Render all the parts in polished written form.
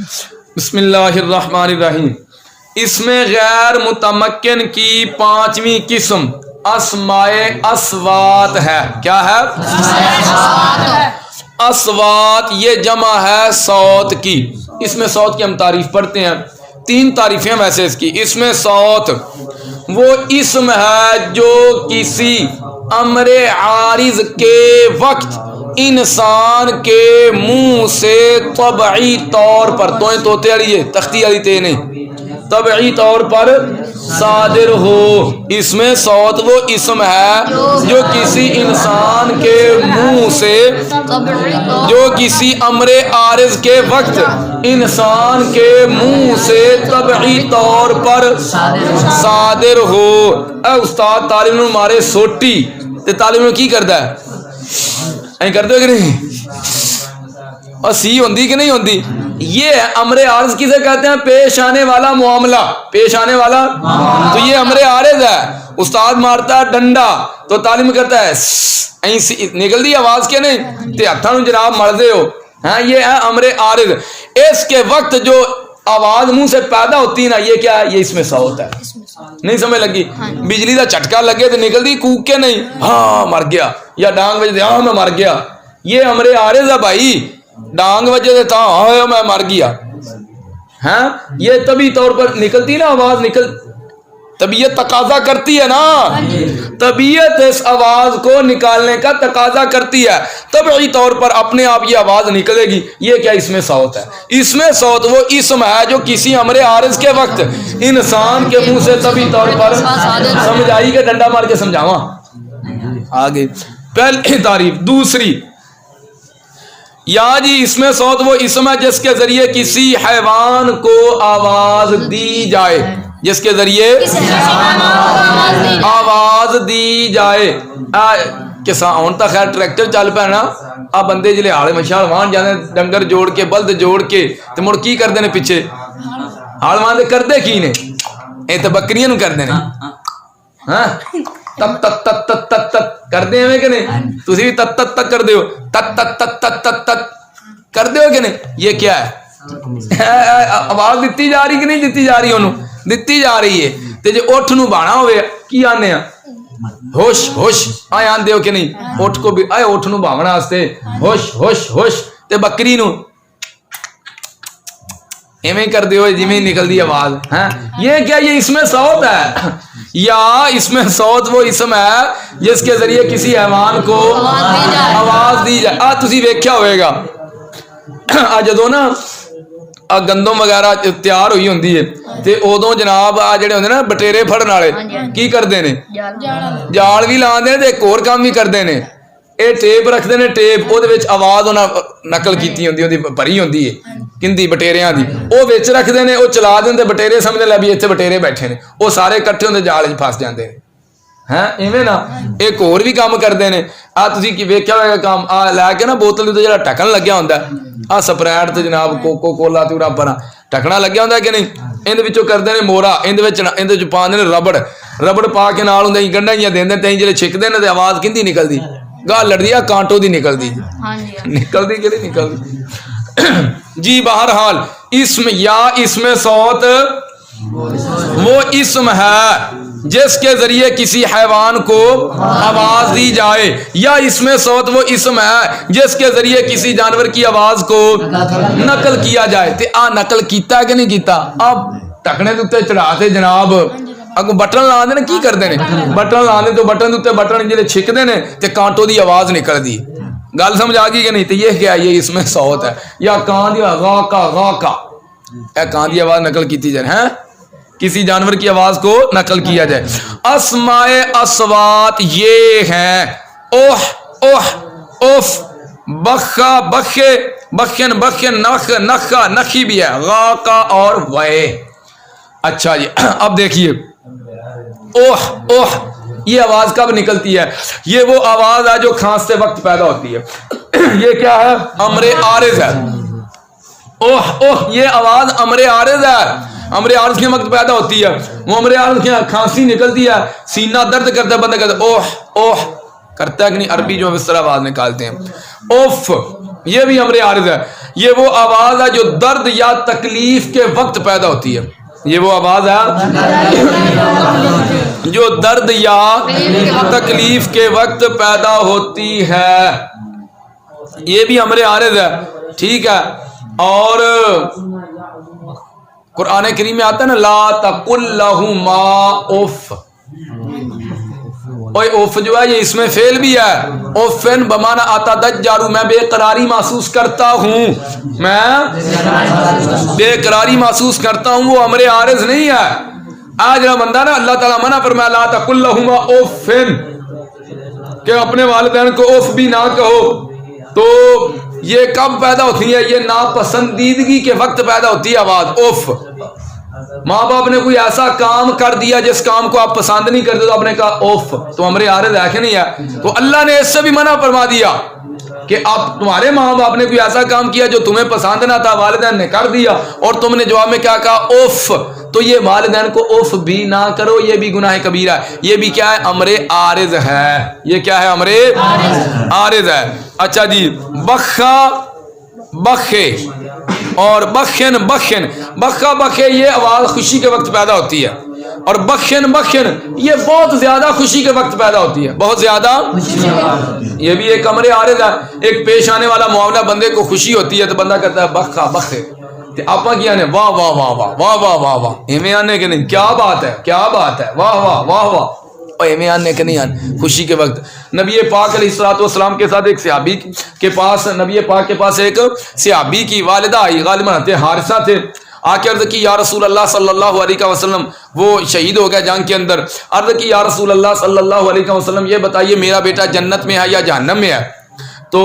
بسم اللہ الرحمن الرحیم. اس میں غیر متمکن کی پانچویں قسم اسماء اصوات ہے. کیا ہے؟ اصوات. یہ جمع ہے صوت کی. اس میں صوت کی ہم تعریف پڑھتے ہیں. تین تعریفیں ویسے اس کی. اس میں صوت وہ اسم ہے جو کسی امر عارض کے وقت انسان کے منہ سے طبعی طور پر توتے والی ہے تختی والی تے نہیں طبعی طور پر صادر ہو. اس میں صوت وہ اسم ہے جو کسی انسان کے منہ سے جو کسی امر عارض کے وقت انسان کے منہ سے طبعی طور پر صادر ہو. اے استاد تعلیم نو مارے سوٹی تے تعلیم نو کی کردا ہے این کر دو کہ نہیں اور سی ہوندی کہ نہیں ہوندی. یہ امر عارض کسے کہتے ہیں؟ پیش آنے والا معاملہ. پیش آنے والا تو یہ امر عارض ہے. استاد مارتا ہے ڈنڈا تو تعلیم کرتا ہے نکل دی آواز کے نہیں تے ہتھاں نو جناب مردے ہو. ہاں یہ ہے امر عارض. اس کے وقت جو آواز منہ سے پیدا ہوتی ہے نا یہ کیا ہے؟ یہ اس میں صوت ہے. نہیں سمجھ لگی؟ بجلی دا جھٹکا لگے تو نکل دی کوک کے نہیں ہاں مر گیا یا ڈانگ وجہ ہاں میں مر گیا. یہ امر عارض ہے بھائی. ڈانگ وجہ تھا ہاں میں مر گیا. ہاں یہ طبی طور پر نکلتی نا آواز طبیعت تقاضا کرتی ہے نا. طبیعت اس آواز کو نکالنے کا تقاضا کرتی ہے. طبعی طور پر اپنے آپ یہ آواز نکلے گی. یہ کیا اس میں صوت ہے؟ اس میں صوت وہ اسم ہے جو کسی امر عارض کے وقت انسان کے منہ سے طبعی طور پر سمجھ آئی کہ ڈنڈا مار کے سمجھاواں آگے. پہلی تعریف. دوسری یا جی اس میں صوت وہ اسم ہے جس کے ذریعے کسی حیوان کو آواز دی جائے. جس کے ذریعے آواز دی جائے. کسان تا خیر ٹریکٹر چل پہ نا آ بندے جلے ہاڑے مشال وان جانے ڈنگر جوڑ کے بلد جوڑ کے تے مڑ کی کر دینے پیچھے ہاڑ وان دے کر دے کی نے اے تے بکریاں نو کر دینے ہاں تت تت تت تت تت تت کر دے ہوئے کہ نہیں؟ تسی بھی تت تت تت کر دے ہو تت تت تت تت تت تت کر دے ہو کہ نہیں؟ یہ کیا ہے؟ آواز دیتی جا رہی کہ نہیں دیتی جا رہی؟ انہوں دیتی جا رہی ہے. تے جے اٹھ نو بانا ہوئے کی آنے ہیں ہوش ہوش آئے آن دے ہو کہ نہیں؟ اٹھ کو بھی آئے اٹھ نو باونا ہستے ہوش ہوش ہوش تے بکری نو ایمیں کر دے ہوئے جی میں نکل دی آواز. یہ کیا؟ یہ اس میں صوت ہے. یا اس میں صوت وہ اسم ہے جس کے ذریعے کسی حیوان کو آواز دی جائے. تسی ویکھیا ہوئے گا جدوں نا گندم وغیرہ تیار ہوئی ہوندی ہے تے ادوں جناب جڑے ہوندے نا بٹیرے پھڑن والے کی کردے نے جال بھی لاندے نے تے ایک اور کام بھی کردے نے. اے ٹیپ رکھدے نے. ٹیپ او دے وچ آواز انہاں نقل کیتی ہوندی اودی بھری ہوندی ہے کندی بٹیریاں دی. او وچ رکھدے نے. او چلا دیندے بٹیرے سمجھ لے بھی ایتھے بٹیرے بیٹھے نے. او سارے اکٹھے ہوندے جال وچ پھس جاندے نے. ہاں ایویں نا ایک اور بھی کام کردے نے. تسی ویکھیا ہوئے گا کام لے کے نا بوتل دے جڑا ٹھکن لگیا ہوندا ہے سپریٹ تے جناب کوکو کولا تے اورا پر ٹھکنا لگیا ہوندا ہے کہ نہیں؟ ایں دے وچوں کردے نے مورا ایں دے وچ پاندے نے ربڑ پا کے نال ہوندا گنڈائیاں دیندے تے جڑے چھکدے نے تے آواز کیندی نکلدی؟ گال لڑدی ہے کانٹوں دی نکلدی. نکلدی کہ نہیں نکلدی؟ جی بہرحال اسم یا اس میں صوت وہ اسم ہے جس کے ذریعے کسی حیوان کو آواز دی جائے. یا اس میں صوت وہ اسم ہے جس کے ذریعے کسی جانور کی آواز کو نقل کیا جائے. تے نقل کیتا ہے کہ نہیں کیتا؟ اب ٹکنے دے چڑھاتے جناب اگو بٹن لا دے کی کردے نے بٹن لا دے تو بٹن دے بٹن جڑے چھکدے نے تے کانٹوں دی آواز نکل دی. گل سمجھ آ گئی کہ نہیں؟ تے یہ کیا؟ یہ اس میں صوت ہے. یا کان دی غا کا اے کان دی آواز نقل کیتی جائے ہیں کسی جانور کی آواز کو نقل کیا جائے. اسماء اصوات یہ ہیں اوہ اوہ اوف بخا بخے بخن بخن نخ نخا نخی بھی ہے غا کا اور وے. اچھا جی اب دیکھیے اوہ اوہ یہ آواز کب نکلتی ہے؟ یہ وہ آواز ہے جو کھانستے وقت پیدا ہوتی ہے. یہ کیا ہے؟ امر عارض ہے. اوہ اوہ یہ آواز امر عارض ہے. امر عارض کے وقت پیدا ہوتی ہے. وہ امر عارض کی کھانسی نکلتی ہے سینہ درد کرتا ہے بندہ کہتا ہے اوہ اوہ کرتا ہے کہ نہیں؟ عربی جو اس طرح آواز نکالتے ہیں اوف یہ بھی امر عارض ہے. یہ وہ آواز ہے جو درد یا تکلیف کے وقت پیدا ہوتی ہے. یہ وہ آواز ہے جو درد یا تکلیف کے وقت پیدا ہوتی ہے. یہ بھی امر عارض ہے. ٹھیک ہے. اور قرآن کریم میں آتا ہے نا لا تقل لہما اف. اوے اف جو ہے یہ اس میں فعل بھی ہے. اوفن بمانا آتا دجارو میں بے قراری محسوس کرتا ہوں. میں بے قراری محسوس کرتا ہوں. وہ امر عارض نہیں ہے. آج رہا بندہ نا اللہ تعالیٰ منع فرمایا لا تقل لہما اوفن کہ اپنے والدین کو اوف بھی نہ کہو. تو یہ کب پیدا ہوتی ہے؟ یہ ناپسندیدگی کے وقت پیدا ہوتی ہے آواز اوف. ماں باپ نے کوئی ایسا کام کر دیا جس کام کو آپ پسند نہیں کرتے تو آپ نے کہا اوف. تو امر عارض ہے کہ نہیں ہے؟ تو اللہ نے اس سے بھی منع فرما دیا کہ آپ تمہارے ماں باپ نے کوئی ایسا کام کیا جو تمہیں پسند نہ تھا, والدین نے کر دیا اور تم نے جواب میں کیا کہا اوف. تو یہ والدین کو اوف بھی نہ کرو, یہ بھی گناہ کبیرہ ہے. یہ بھی کیا ہے؟ امر عارض ہے. یہ کیا ہے؟ امر عارض ہے. اچھا جی. بخا بخے اور بخن بخن. بخا بخے یہ آواز خوشی کے وقت پیدا ہوتی ہے, اور بخن بخن یہ بہت زیادہ خوشی کے وقت پیدا ہوتی ہے, بہت زیادہ. یہ بھی ایک امر عارض ہے. ایک پیش آنے والا معاملہ بندے کو خوشی ہوتی ہے تو بندہ کہتا ہے بخا بخے. آپ کی آنے واہ واہ واہ واہ واہ واہ واہ واہ ایویں آنے کے نہیں, کیا بات ہے کیا بات ہے, واہ واہ واہ واہ, اور ایویں آنے کے نہیں آنے خوشی کے وقت. نبی پاک علیہ الصلوۃ والسلام کے ساتھ ایک صحابی کے پاس, نبی پاک کے پاس ایک صحابی کی والدہ آئی, غالباً حارثہ تھے. آ کے عرض کی یا رسول اللہ صلی اللہ علیہ وسلم, وہ شہید ہو گیا جنگ کے اندر. عرض کی یا رسول اللہ صلی اللہ علیہ وسلم یہ بتائیے میرا بیٹا جنت میں ہے یا جہنم میں ہے؟ تو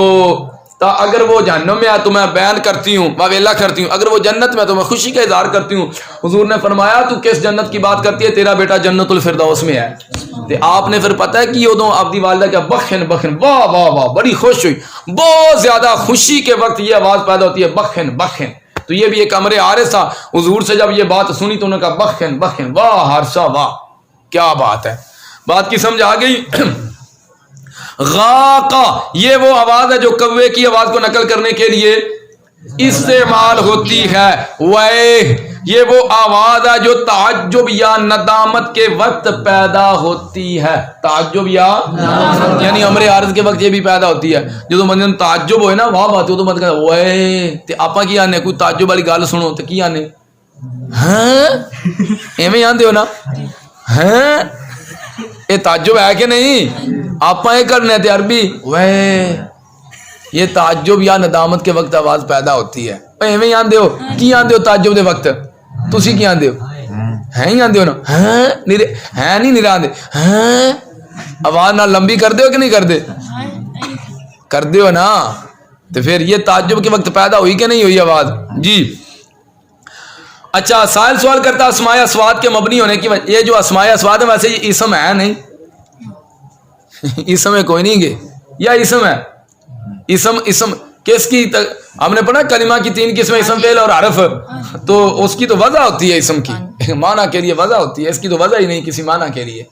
اگر وہ جہنم میں ہے تو میں بیان کرتی ہوں, واویلا کرتی ہوں. اگر وہ جنت میں ہے تو میں خوشی کا اظہار کرتی ہوں. حضور نے فرمایا تو کس جنت کی بات کرتی ہے؟ تیرا بیٹا جنت الفردوس میں ہے. تو آپ نے پھر پتہ ہے کہ ادو آپ دی والدہ کیا بخن بخن, واہ واہ واہ, بڑی خوش ہوئی. بہت زیادہ خوشی کے وقت یہ آواز پیدا ہوتی ہے بخن بخن. تو یہ بھی ایک امر عارض تھا. حضور سے جب یہ بات سنی تو انہوں نے کہا بخن بخن, واہ حارثہ واہ, کیا بات ہے. بات کی سمجھ آ گئی؟ غاقہ یہ وہ آواز ہے جو کوے کی آواز کو نقل کرنے کے لیے استعمال ہوتی ہے. وے یہ وہ آواز ہے جو تعجب یا ندامت کے وقت پیدا ہوتی ہے. تعجب یا یعنی امر عارض کے وقت یہ بھی پیدا ہوتی ہے. جو بندے تعجب ہوئے نا واہ بات ہو تو مت کہہ وے تے آپا کی آنے کوئی تعجب والی گل سنو تو کی آنے ہاں ایویں آندے ہو نا ہاں یہ تعجب ہے کہ نہیں؟ آپ یہ کرنے تھے عربی وے یہ تعجب یا ندامت کے وقت آواز پیدا ہوتی ہے. ایویں آندے ہو کی آندے ہو تعجب دے وقت تسی کی آندے ہو ہیں ہی آندے ہو نا ہاں ہیں نہیں نرا آندے ہاں آواز نہ لمبی کر دے ہو کہ نہیں کر دے کر دے ہو نا. تو پھر یہ تعجب کے وقت پیدا ہوئی کہ نہیں ہوئی آواز جی. اچھا سائل سوال کرتا اسماء اصوات کے مبنی ہونے کی وجہ. یہ جو اسماء اصوات ہے ویسے یہ اسم ہے نہیں, اسم ہے کوئی نہیں گے یا اسم ہے اسم کس کی ہم نے پڑھا کلمہ کی 3 قسمیں اسم فعل اور حرف. تو اس کی تو وضع ہوتی ہے اسم کی معنی کے لیے وضع ہوتی ہے, اس کی تو وضع ہی نہیں کسی معنی کے لیے.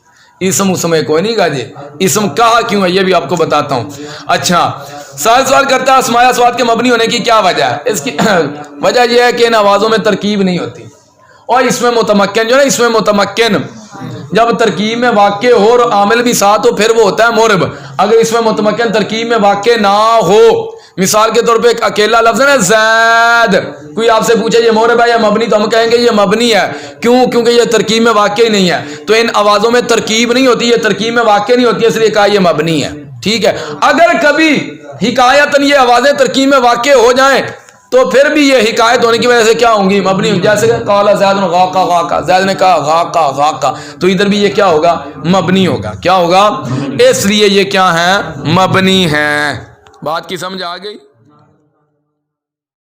اسم اسم ہے کوئی نہیں گا جی. اسم کہا کیوں ہے یہ بھی آپ کو بتاتا ہوں. اچھا سوال کرتا ہے اسماء اصوات کے مبنی ہونے کی کیا وجہ ہے؟ اس کی وجہ یہ ہے کہ ان آوازوں میں ترکیب نہیں ہوتی. اور اس میں متمکن جو ہے نا, اس میں متمکن جب ترکیب میں واقع ہو اور عامل بھی ساتھ ہو پھر وہ ہوتا ہے مورب. اگر اس میں متمکن ترکیب میں واقع نہ ہو, مثال کے طور پہ ایک اکیلا لفظ ہے نا زید, کوئی آپ سے پوچھے یہ مورب ہے یا مبنی تو ہم کہیں گے یہ مبنی ہے. کیوں؟ کیونکہ یہ ترکیب میں واقع ہی نہیں ہے. تو ان آوازوں میں ترکیب نہیں ہوتی, یہ ترکیب میں واقع نہیں ہوتی, اس لیے کہا یہ مبنی ہے. ٹھیک ہے. اگر کبھی حکایتاً یہ آوازیں ترکیب میں واقع ہو جائیں تو پھر بھی یہ حکایت ہونے کی وجہ سے کیا ہوں گی؟ مبنی. جیسے قال زید غاقہ غاقہ, زید نے کہا غاقہ غاقہ, تو ادھر بھی یہ کیا ہوگا؟ مبنی ہوگا. کیا ہوگا؟ اس لیے یہ کیا ہے؟ مبنی ہے. بات کی سمجھ آ گئی؟